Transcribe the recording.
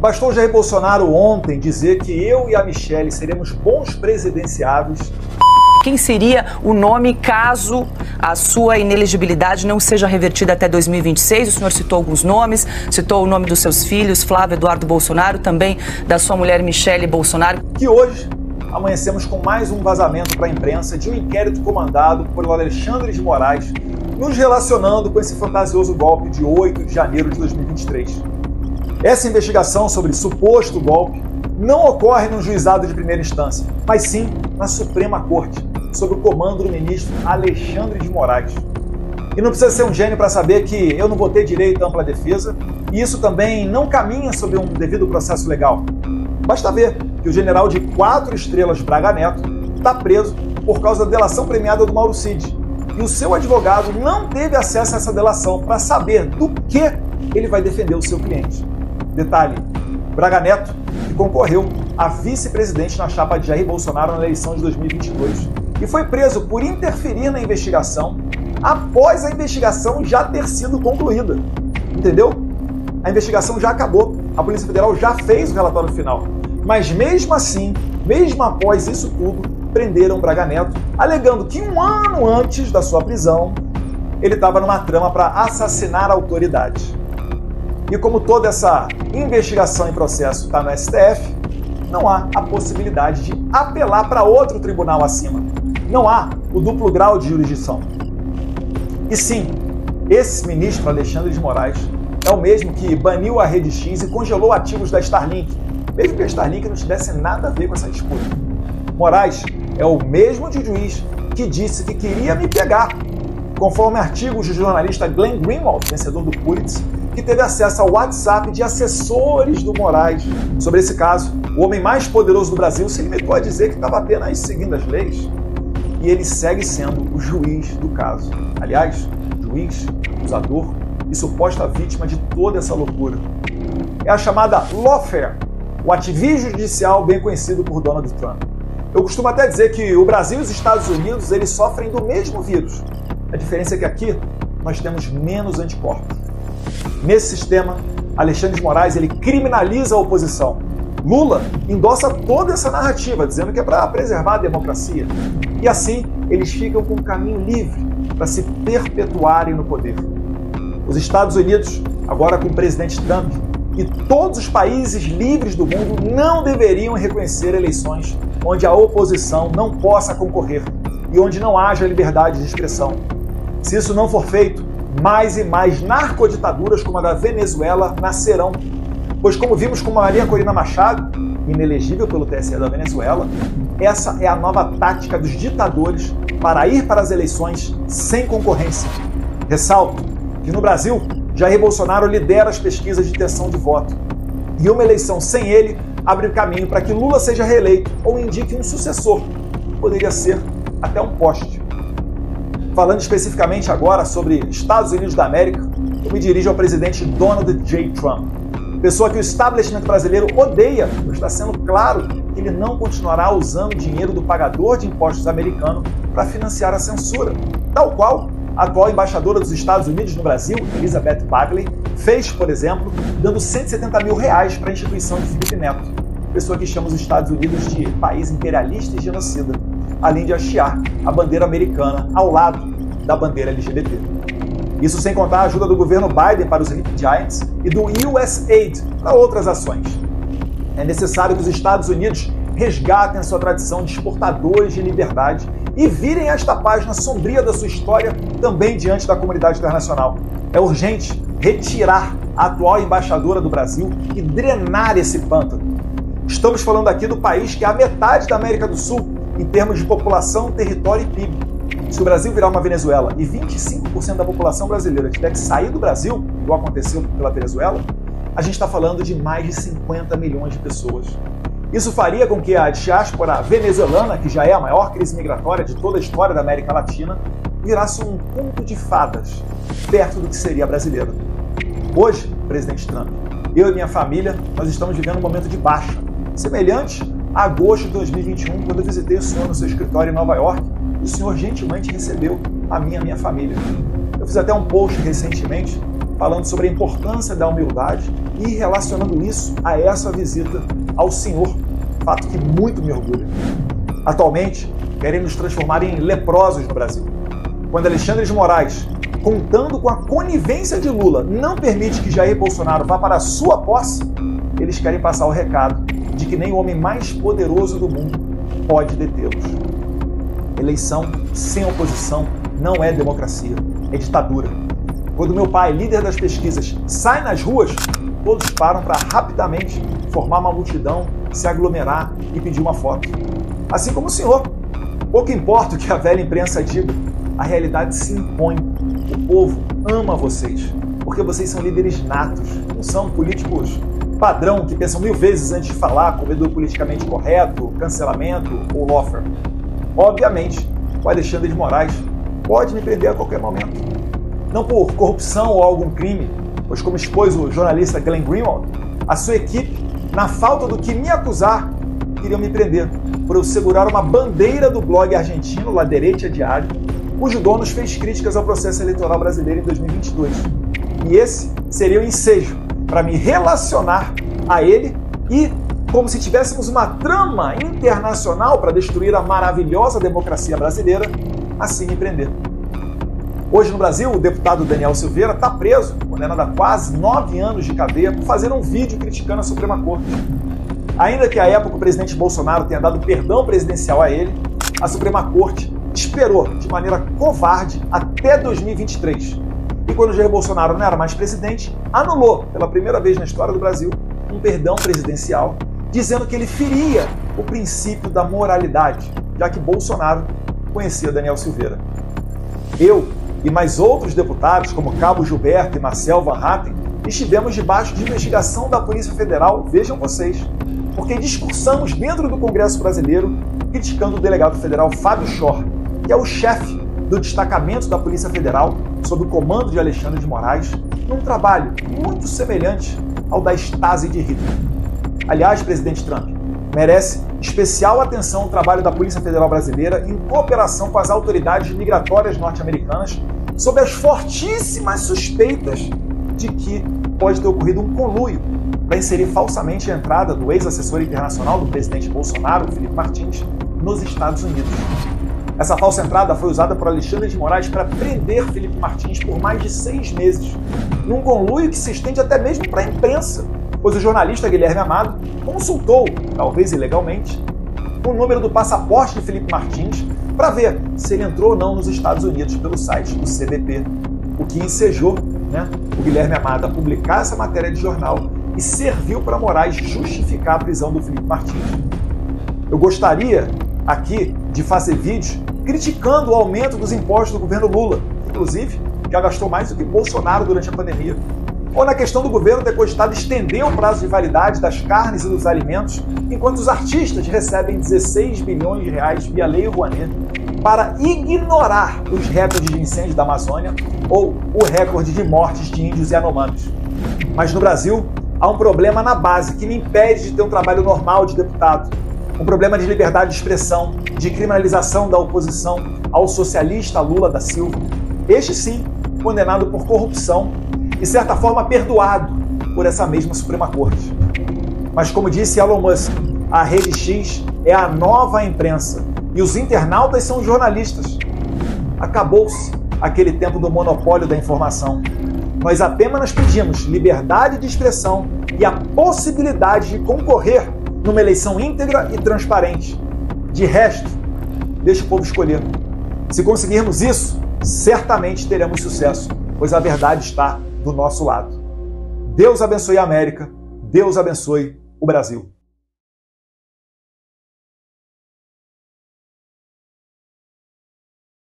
Bastou Jair Bolsonaro ontem dizer que eu e a Michelle seremos bons presidenciáveis. Quem seria o nome caso a sua inelegibilidade não seja revertida até 2026? O senhor citou alguns nomes, citou o nome dos seus filhos, Flávio Eduardo Bolsonaro, também da sua mulher Michelle Bolsonaro. Que hoje amanhecemos com mais um vazamento para a imprensa de um inquérito comandado por Alexandre de Moraes, nos relacionando com esse fantasioso golpe de 8 de janeiro de 2023. Essa investigação sobre suposto golpe não ocorre no juizado de primeira instância, mas sim na Suprema Corte, sob o comando do ministro Alexandre de Moraes. E não precisa ser um gênio para saber que eu não vou ter direito à ampla defesa, e isso também não caminha sob um devido processo legal. Basta ver que o general de 4 estrelas Braga Neto está preso por causa da delação premiada do Mauro Cid, e o seu advogado não teve acesso a essa delação para saber do que ele vai defender o seu cliente. Detalhe, Braga Neto, que concorreu a vice-presidente na chapa de Jair Bolsonaro na eleição de 2022 e foi preso por interferir na investigação após a investigação já ter sido concluída. Entendeu? A investigação já acabou, a Polícia Federal já fez o relatório final. Mas mesmo assim, mesmo após isso tudo, prenderam Braga Neto, alegando que um ano antes da sua prisão, ele estava numa trama para assassinar a autoridade. E como toda essa investigação em processo está no STF, não há a possibilidade de apelar para outro tribunal acima. Não há o duplo grau de jurisdição. E sim, esse ministro Alexandre de Moraes é o mesmo que baniu a Rede X e congelou ativos da Starlink, mesmo que a Starlink não tivesse nada a ver com essa disputa. Moraes é o mesmo juiz que disse que queria me pegar, conforme artigos do jornalista Glenn Greenwald, vencedor do Pulitzer, que teve acesso ao WhatsApp de assessores do Moraes. Sobre esse caso, o homem mais poderoso do Brasil se limitou a dizer que estava apenas seguindo as leis. E ele segue sendo o juiz do caso. Aliás, juiz, acusador e suposta vítima de toda essa loucura. É a chamada lawfare, o ativismo judicial bem conhecido por Donald Trump. Eu costumo até dizer que o Brasil e os Estados Unidos eles sofrem do mesmo vírus. A diferença é que aqui nós temos menos anticorpos. Nesse sistema, Alexandre de Moraes ele criminaliza a oposição. Lula endossa toda essa narrativa, dizendo que é para preservar a democracia. E assim, eles ficam com um caminho livre para se perpetuarem no poder. Os Estados Unidos, agora com o presidente Trump, e todos os países livres do mundo não deveriam reconhecer eleições onde a oposição não possa concorrer e onde não haja liberdade de expressão. Se isso não for feito, mais e mais narcoditaduras como a da Venezuela nascerão. Pois como vimos com Maria Corina Machado, inelegível pelo TSE da Venezuela, essa é a nova tática dos ditadores para ir para as eleições sem concorrência. Ressalto que no Brasil, Jair Bolsonaro lidera as pesquisas de intenção de voto. E uma eleição sem ele abre caminho para que Lula seja reeleito ou indique um sucessor. Poderia ser até um poste. Falando especificamente agora sobre Estados Unidos da América, eu me dirijo ao presidente Donald J. Trump. Pessoa que o establishment brasileiro odeia, pois está sendo claro que ele não continuará usando o dinheiro do pagador de impostos americano para financiar a censura, tal qual a atual embaixadora dos Estados Unidos no Brasil, Elizabeth Bagley, fez, por exemplo, dando R$170 mil para a instituição de Felipe Neto, pessoa que chama os Estados Unidos de país imperialista e genocida, além de hastear a bandeira americana ao lado da bandeira LGBT. Isso sem contar a ajuda do governo Biden para os Sleep Giants e do USAID para outras ações. É necessário que os Estados Unidos resgatem a sua tradição de exportadores de liberdade e virem esta página sombria da sua história também diante da comunidade internacional. É urgente retirar a atual embaixadora do Brasil e drenar esse pântano. Estamos falando aqui do país que é a metade da América do Sul em termos de população, território e PIB. Se o Brasil virar uma Venezuela e 25% da população brasileira tiver que sair do Brasil, igual aconteceu pela Venezuela, a gente está falando de mais de 50 milhões de pessoas. Isso faria com que a diáspora venezuelana, que já é a maior crise migratória de toda a história da América Latina, virasse um conto de fadas, perto do que seria a brasileira. Hoje, presidente Trump, eu e minha família, nós estamos vivendo um momento de baixa, semelhante a agosto de 2021, quando eu visitei o senhor no seu escritório em Nova York, o senhor gentilmente recebeu a minha família. Eu fiz até um post recentemente falando sobre a importância da humildade e relacionando isso a essa visita ao senhor, fato que muito me orgulha. Atualmente, querem nos transformar em leprosos no Brasil. Quando Alexandre de Moraes, contando com a conivência de Lula, não permite que Jair Bolsonaro vá para a sua posse, eles querem passar o recado de que nem o homem mais poderoso do mundo pode detê-los. Eleição sem oposição não é democracia, é ditadura. Quando meu pai, líder das pesquisas, sai nas ruas, todos param para rapidamente formar uma multidão, se aglomerar e pedir uma foto. Assim como o senhor. Pouco importa o que a velha imprensa diga, a realidade se impõe. O povo ama vocês, porque vocês são líderes natos, não são políticos padrão que pensam 1000 vezes antes de falar, com medo do politicamente correto, cancelamento ou lawfare. Obviamente, o Alexandre de Moraes pode me prender a qualquer momento. Não por corrupção ou algum crime, pois como expôs o jornalista Glenn Greenwald, a sua equipe, na falta do que me acusar, queriam me prender por eu segurar uma bandeira do blog argentino La Derecha Diário, cujo dono fez críticas ao processo eleitoral brasileiro em 2022. E esse seria o ensejo para me relacionar a ele e, como se tivéssemos uma trama internacional para destruir a maravilhosa democracia brasileira, assim me prender. Hoje no Brasil, o deputado Daniel Silveira está preso, condenado a quase 9 anos de cadeia por fazer um vídeo criticando a Suprema Corte. Ainda que à época o presidente Bolsonaro tenha dado perdão presidencial a ele, a Suprema Corte esperou de maneira covarde até 2023. E quando Jair Bolsonaro não era mais presidente, anulou, pela primeira vez na história do Brasil, um perdão presidencial, dizendo que ele feria o princípio da moralidade, já que Bolsonaro conhecia Daniel Silveira. Eu e mais outros deputados, como Cabo Gilberto e Marcel Van Hatten, estivemos debaixo de investigação da Polícia Federal, vejam vocês, porque discursamos dentro do Congresso Brasileiro criticando o delegado federal Fábio Schor, que é o chefe do destacamento da Polícia Federal sob o comando de Alexandre de Moraes, num trabalho muito semelhante ao da Stasi de Hitler. Aliás, presidente Trump, merece especial atenção o trabalho da Polícia Federal Brasileira em cooperação com as autoridades migratórias norte-americanas sob as fortíssimas suspeitas de que pode ter ocorrido um conluio para inserir falsamente a entrada do ex-assessor internacional do presidente Bolsonaro, Felipe Martins, nos Estados Unidos. Essa falsa entrada foi usada por Alexandre de Moraes para prender Felipe Martins por mais de 6 meses, num conluio que se estende até mesmo para a imprensa, pois o jornalista Guilherme Amado consultou, talvez ilegalmente, o número do passaporte de Felipe Martins para ver se ele entrou ou não nos Estados Unidos pelo site do CBP, o que ensejou o Guilherme Amado a publicar essa matéria de jornal e serviu para Moraes justificar a prisão do Felipe Martins. Eu gostaria aqui de fazer vídeos criticando o aumento dos impostos do governo Lula, inclusive já gastou mais do que Bolsonaro durante a pandemia, ou na questão do governo ter cogitado estender o prazo de validade das carnes e dos alimentos, enquanto os artistas recebem 16 bilhões de reais via Lei Rouanet para ignorar os recordes de incêndio da Amazônia ou o recorde de mortes de índios e anomames. Mas no Brasil, há um problema na base que me impede de ter um trabalho normal de deputado. Um problema de liberdade de expressão, de criminalização da oposição ao socialista Lula da Silva. Este sim, condenado por corrupção e, de certa forma, perdoado por essa mesma Suprema Corte. Mas como disse Elon Musk, a Rede X é a nova imprensa e os internautas são jornalistas. Acabou-se aquele tempo do monopólio da informação. Nós apenas pedimos liberdade de expressão e a possibilidade de concorrer numa eleição íntegra e transparente. De resto, deixa o povo escolher. Se conseguirmos isso, certamente teremos sucesso, pois a verdade está do nosso lado. Deus abençoe a América, Deus abençoe o Brasil.